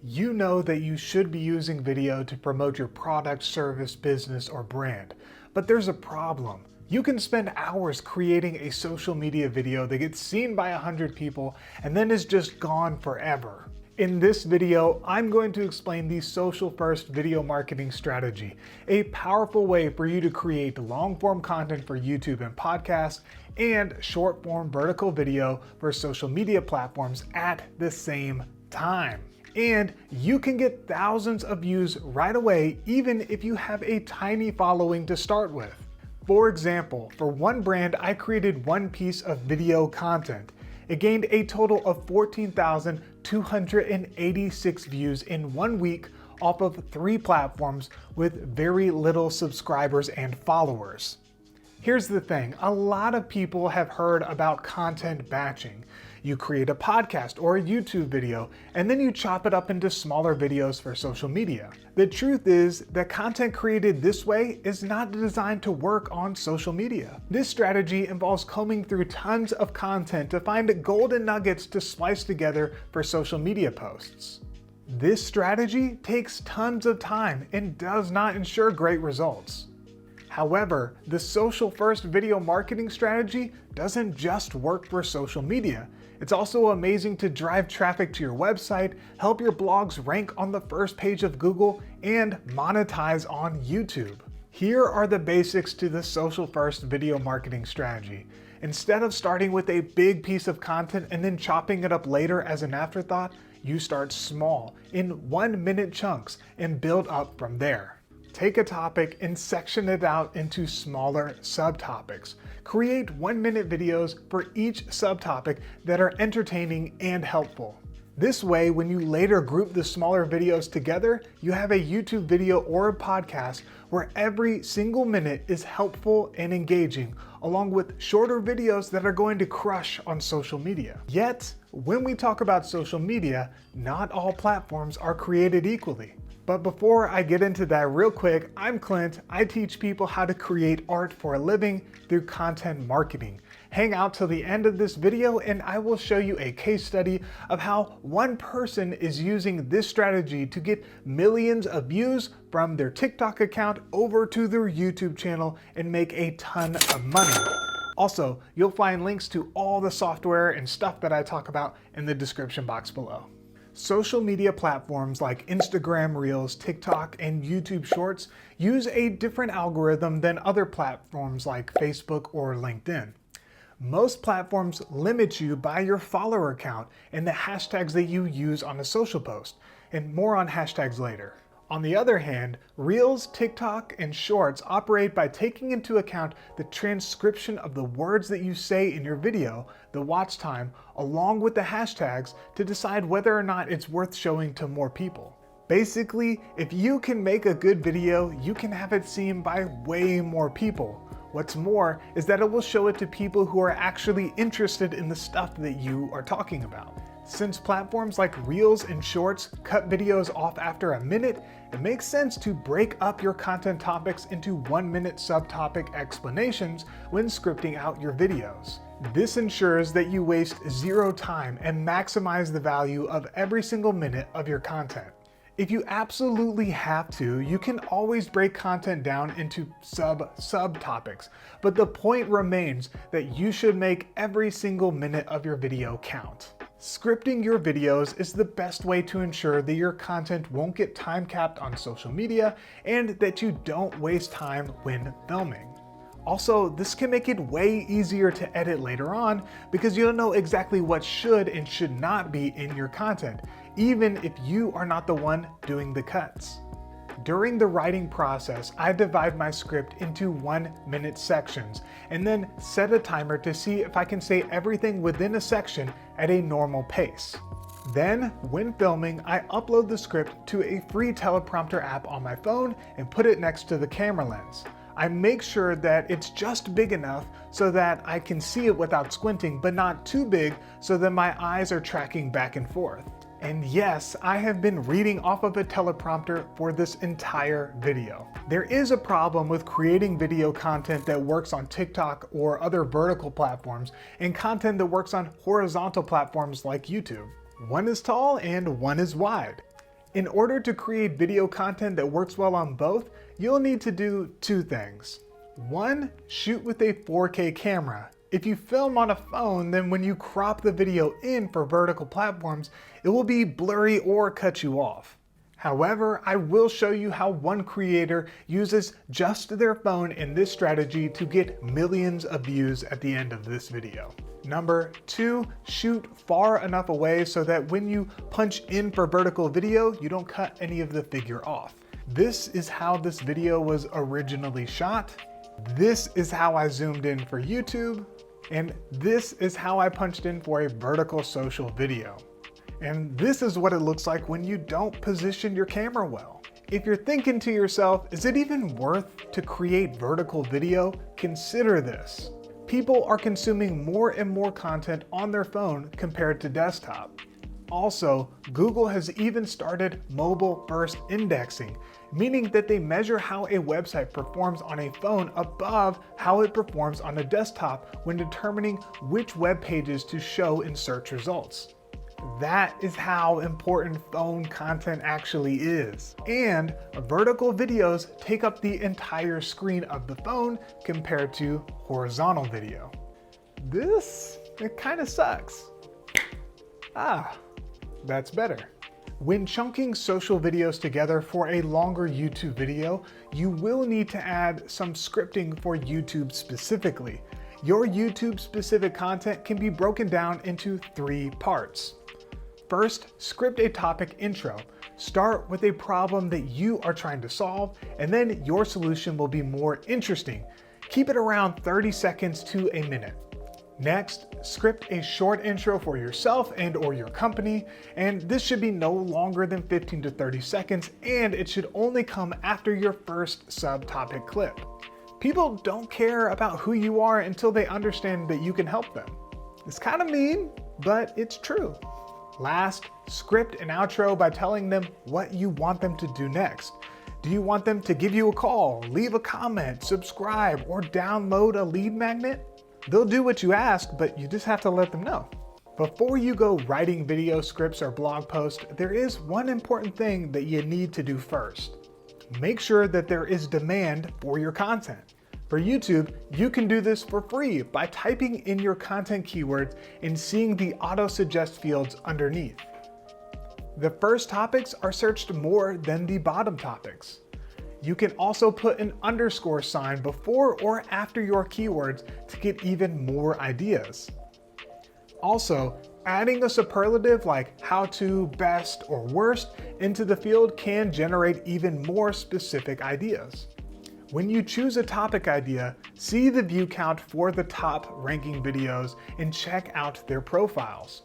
You know that you should be using video to promote your product, service, business, or brand. But there's a problem. You can spend hours creating a social media video that gets seen by 100 people and then is just gone forever. In this video, I'm going to explain the social first video marketing strategy, a powerful way for you to create long-form content for YouTube and podcasts and short-form vertical video for social media platforms at the same time. And you can get thousands of views right away, even if you have a tiny following to start with. For example, for one brand, I created one piece of video content. It gained a total of 14,286 views in 1 week off of 3 platforms with very little subscribers and followers. Here's the thing, a lot of people have heard about content batching. You create a podcast or a YouTube video, and then you chop it up into smaller videos for social media. The truth is that content created this way is not designed to work on social media. This strategy involves combing through tons of content to find golden nuggets to splice together for social media posts. This strategy takes tons of time and does not ensure great results. However, the social first video marketing strategy doesn't just work for social media. It's also amazing to drive traffic to your website, help your blogs rank on the first page of Google, and monetize on YouTube. Here are the basics to the social first video marketing strategy. Instead of starting with a big piece of content and then chopping it up later as an afterthought, you start small in 1-minute chunks and build up from there. Take a topic and section it out into smaller subtopics. Create 1-minute videos for each subtopic that are entertaining and helpful. This way, when you later group the smaller videos together, you have a YouTube video or a podcast where every single minute is helpful and engaging, along with shorter videos that are going to crush on social media. Yet, when we talk about social media, not all platforms are created equally. But before I get into that real quick, I'm Clint. I teach people how to create art for a living through content marketing. Hang out till the end of this video and I will show you a case study of how one person is using this strategy to get millions of views from their TikTok account over to their YouTube channel and make a ton of money. Also, you'll find links to all the software and stuff that I talk about in the description box below. Social media platforms like Instagram Reels, TikTok, and YouTube Shorts use a different algorithm than other platforms like Facebook or LinkedIn. Most platforms limit you by your follower count and the hashtags that you use on a social post, and more on hashtags later. On the other hand, Reels, TikTok, and Shorts operate by taking into account the transcription of the words that you say in your video, the watch time, along with the hashtags to decide whether or not it's worth showing to more people. Basically, if you can make a good video, you can have it seen by way more people. What's more is that it will show it to people who are actually interested in the stuff that you are talking about. Since platforms like Reels and Shorts cut videos off after a minute, it makes sense to break up your content topics into 1-minute subtopic explanations when scripting out your videos. This ensures that you waste 0 time and maximize the value of every single minute of your content. If you absolutely have to, you can always break content down into subtopics, but the point remains that you should make every single minute of your video count. Scripting your videos is the best way to ensure that your content won't get time capped on social media and that you don't waste time when filming. Also, this can make it way easier to edit later on because you'll know exactly what should and should not be in your content, even if you are not the one doing the cuts. During the writing process, I divide my script into 1-minute sections and then set a timer to see if I can say everything within a section at a normal pace. Then, when filming, I upload the script to a free teleprompter app on my phone and put it next to the camera lens. I make sure that it's just big enough so that I can see it without squinting, but not too big so that my eyes are tracking back and forth. And yes, I have been reading off of a teleprompter for this entire video. There is a problem with creating video content that works on TikTok or other vertical platforms and content that works on horizontal platforms like YouTube. One is tall and one is wide. In order to create video content that works well on both, you'll need to do two things. One, shoot with a 4K camera. If you film on a phone, then when you crop the video in for vertical platforms, it will be blurry or cut you off. However, I will show you how one creator uses just their phone in this strategy to get millions of views at the end of this video. Number two, shoot far enough away so that when you punch in for vertical video, you don't cut any of the figure off. This is how this video was originally shot. This is how I zoomed in for YouTube. And this is how I punched in for a vertical social video. And this is what it looks like when you don't position your camera well. If you're thinking to yourself, is it even worth to create vertical video? Consider this. People are consuming more and more content on their phone compared to desktop. Also, Google has even started mobile first indexing, meaning that they measure how a website performs on a phone above how it performs on a desktop when determining which web pages to show in search results. That is how important phone content actually is. And vertical videos take up the entire screen of the phone compared to horizontal video. It kind of sucks. That's better. When chunking social videos together for a longer YouTube video, you will need to add some scripting for YouTube specifically. Your YouTube specific content can be broken down into 3 parts. First, script a topic intro. Start with a problem that you are trying to solve, and then your solution will be more interesting. Keep it around 30 seconds to a minute. Next, script a short intro for yourself and/or your company, and this should be no longer than 15 to 30 seconds, and it should only come after your first subtopic clip. People don't care about who you are until they understand that you can help them. It's kind of mean, but it's true. Last, script an outro by telling them what you want them to do next. Do you want them to give you a call, leave a comment, subscribe, or download a lead magnet? They'll do what you ask, but you just have to let them know. Before you go writing video scripts or blog posts, there is one important thing that you need to do first. Make sure that there is demand for your content. For YouTube, you can do this for free by typing in your content keywords and seeing the auto-suggest fields underneath. The first topics are searched more than the bottom topics. You can also put an underscore sign before or after your keywords to get even more ideas. Also, adding a superlative like how to, best, or worst into the field can generate even more specific ideas. When you choose a topic idea, see the view count for the top ranking videos and check out their profiles.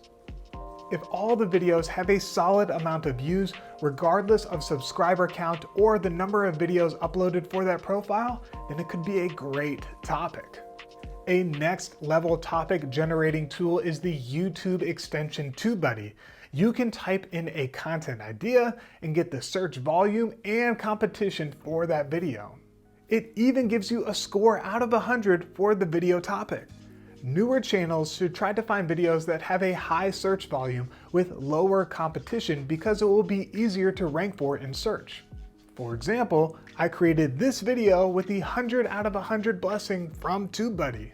If all the videos have a solid amount of views, regardless of subscriber count or the number of videos uploaded for that profile, then it could be a great topic. A next level topic generating tool is the YouTube extension TubeBuddy. You can type in a content idea and get the search volume and competition for that video. It even gives you a score out of 100 for the video topic. Newer channels should try to find videos that have a high search volume with lower competition because it will be easier to rank for in search. For example, I created this video with the 100 out of 100 blessing from TubeBuddy.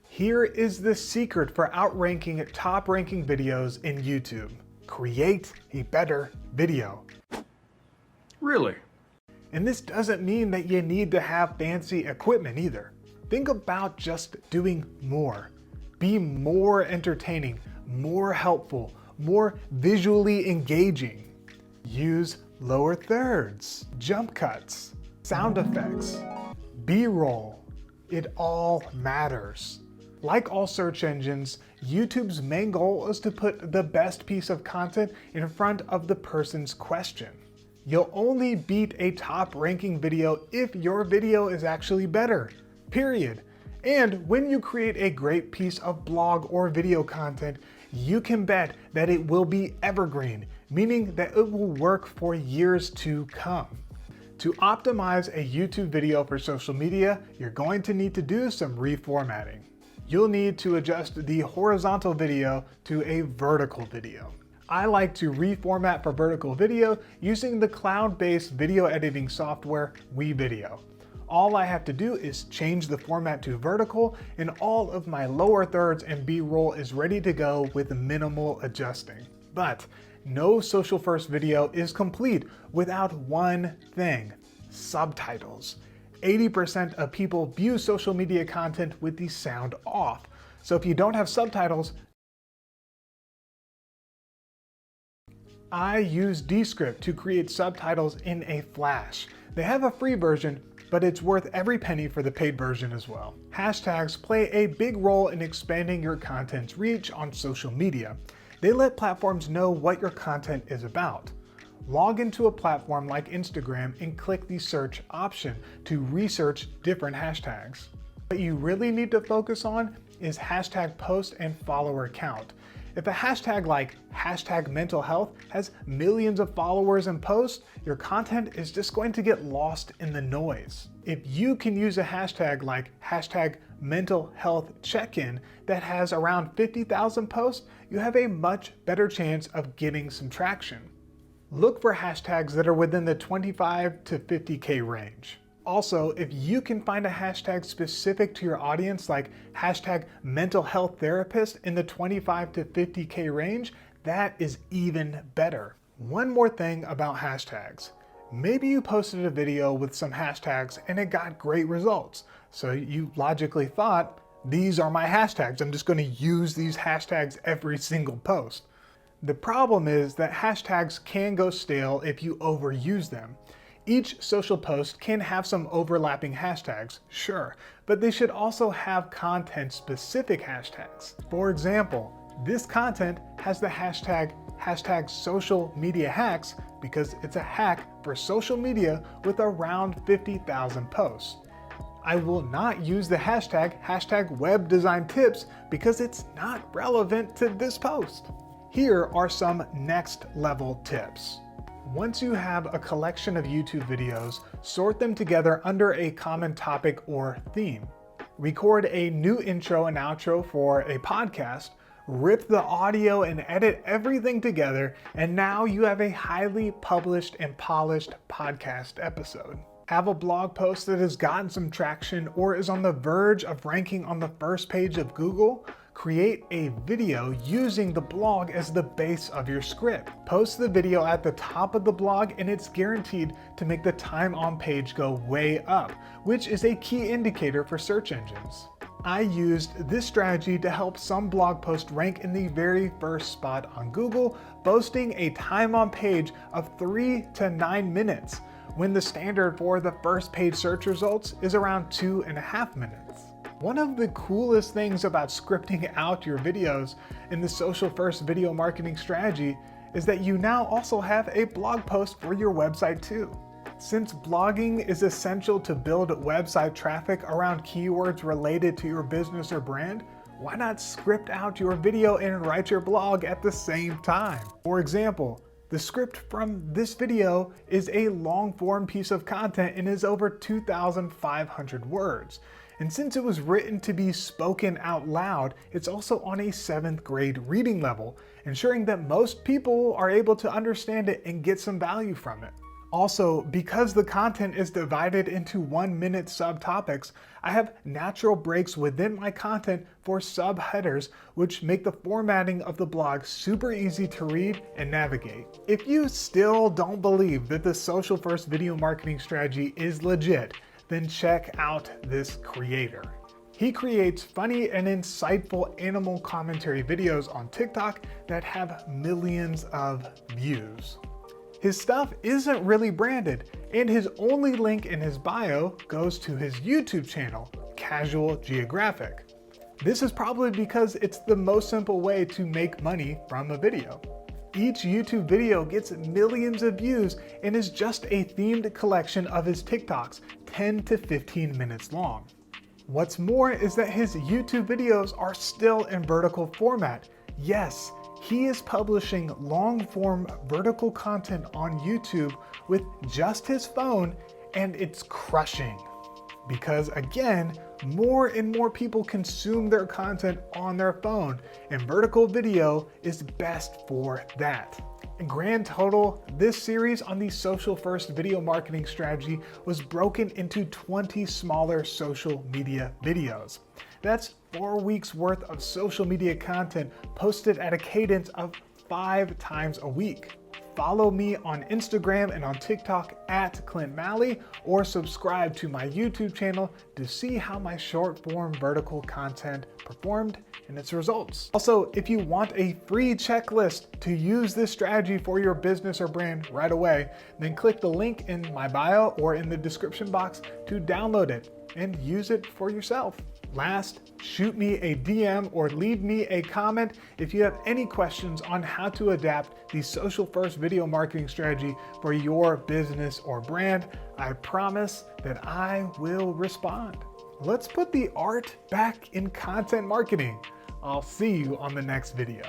Here is the secret for outranking top ranking videos in YouTube. Create a better video. Really? And this doesn't mean that you need to have fancy equipment either. Think about just doing more. Be more entertaining, more helpful, more visually engaging. Use lower thirds, jump cuts, sound effects, B-roll. It all matters. Like all search engines, YouTube's main goal is to put the best piece of content in front of the person's question. You'll only beat a top ranking video if your video is actually better, period. And when you create a great piece of blog or video content, you can bet that it will be evergreen, meaning that it will work for years to come. To optimize a YouTube video for social media, you're going to need to do some reformatting. You'll need to adjust the horizontal video to a vertical video. I like to reformat for vertical video using the cloud-based video editing software WeVideo. All I have to do is change the format to vertical and all of my lower thirds and B-roll is ready to go with minimal adjusting. But no social first video is complete without one thing: subtitles. 80% of people view social media content with the sound off. So if you don't have subtitles, I use Descript to create subtitles in a flash. They have a free version, but it's worth every penny for the paid version as well. Hashtags play a big role in expanding your content's reach on social media. They let platforms know what your content is about. Log into a platform like Instagram and click the search option to research different hashtags. What you really need to focus on is hashtag post and follower count. If a hashtag like #mental-health has millions of followers and posts, your content is just going to get lost in the noise. If you can use a hashtag like #mental-health-check-in that has around 50,000 posts, you have a much better chance of getting some traction. Look for hashtags that are within the 25 to 50K range. Also, if you can find a hashtag specific to your audience like #mental-health-therapist in the 25 to 50K range, that is even better. One more thing about hashtags. Maybe you posted a video with some hashtags and it got great results. So you logically thought, these are my hashtags. I'm just going to use these hashtags every single post. The problem is that hashtags can go stale if you overuse them. Each social post can have some overlapping hashtags, sure, but they should also have content-specific hashtags. For example, this content has the hashtag social media hacks because it's a hack for social media with around 50,000 posts. I will not use the hashtag web design tips because it's not relevant to this post. Here are some next level tips. Once you have a collection of YouTube videos, sort them together under a common topic or theme. Record a new intro and outro for a podcast, rip the audio and edit everything together, and now you have a highly published and polished podcast episode. Have a blog post that has gotten some traction or is on the verge of ranking on the first page of Google? Create a video using the blog as the base of your script. Post the video at the top of the blog and it's guaranteed to make the time on page go way up, which is a key indicator for search engines. I used this strategy to help some blog posts rank in the very first spot on Google, boasting a time on page of 3 to 9 minutes, when the standard for the first page search results is around 2.5 minutes. One of the coolest things about scripting out your videos in the social first video marketing strategy is that you now also have a blog post for your website too. Since blogging is essential to build website traffic around keywords related to your business or brand, why not script out your video and write your blog at the same time? For example, the script from this video is a long form piece of content and is over 2,500 words. And since it was written to be spoken out loud, it's also on a 7th grade reading level, ensuring that most people are able to understand it and get some value from it. Also, because the content is divided into 1-minute subtopics, I have natural breaks within my content for subheaders, which make the formatting of the blog super easy to read and navigate. If you still don't believe that the social first video marketing strategy is legit, then check out this creator. He creates funny and insightful animal commentary videos on TikTok that have millions of views. His stuff isn't really branded, and his only link in his bio goes to his YouTube channel, Casual Geographic. This is probably because it's the most simple way to make money from a video. Each YouTube video gets millions of views and is just a themed collection of his TikToks, 10 to 15 minutes long. What's more is that his YouTube videos are still in vertical format. Yes, he is publishing long-form vertical content on YouTube with just his phone, and it's crushing. Because again, more and more people consume their content on their phone, and vertical video is best for that. In grand total, this series on the social first video marketing strategy was broken into 20 smaller social media videos. That's 4 weeks worth of social media content posted at a cadence of 5 times a week. Follow me on Instagram and on TikTok at Clint Malley, or subscribe to my YouTube channel to see how my short form vertical content performed and its results. Also, if you want a free checklist to use this strategy for your business or brand right away, then click the link in my bio or in the description box to download it and use it for yourself. Last, shoot me a DM or leave me a comment if you have any questions on how to adapt the social first video marketing strategy for your business or brand. I promise that I will respond. Let's put the art back in content marketing. I'll see you on the next video.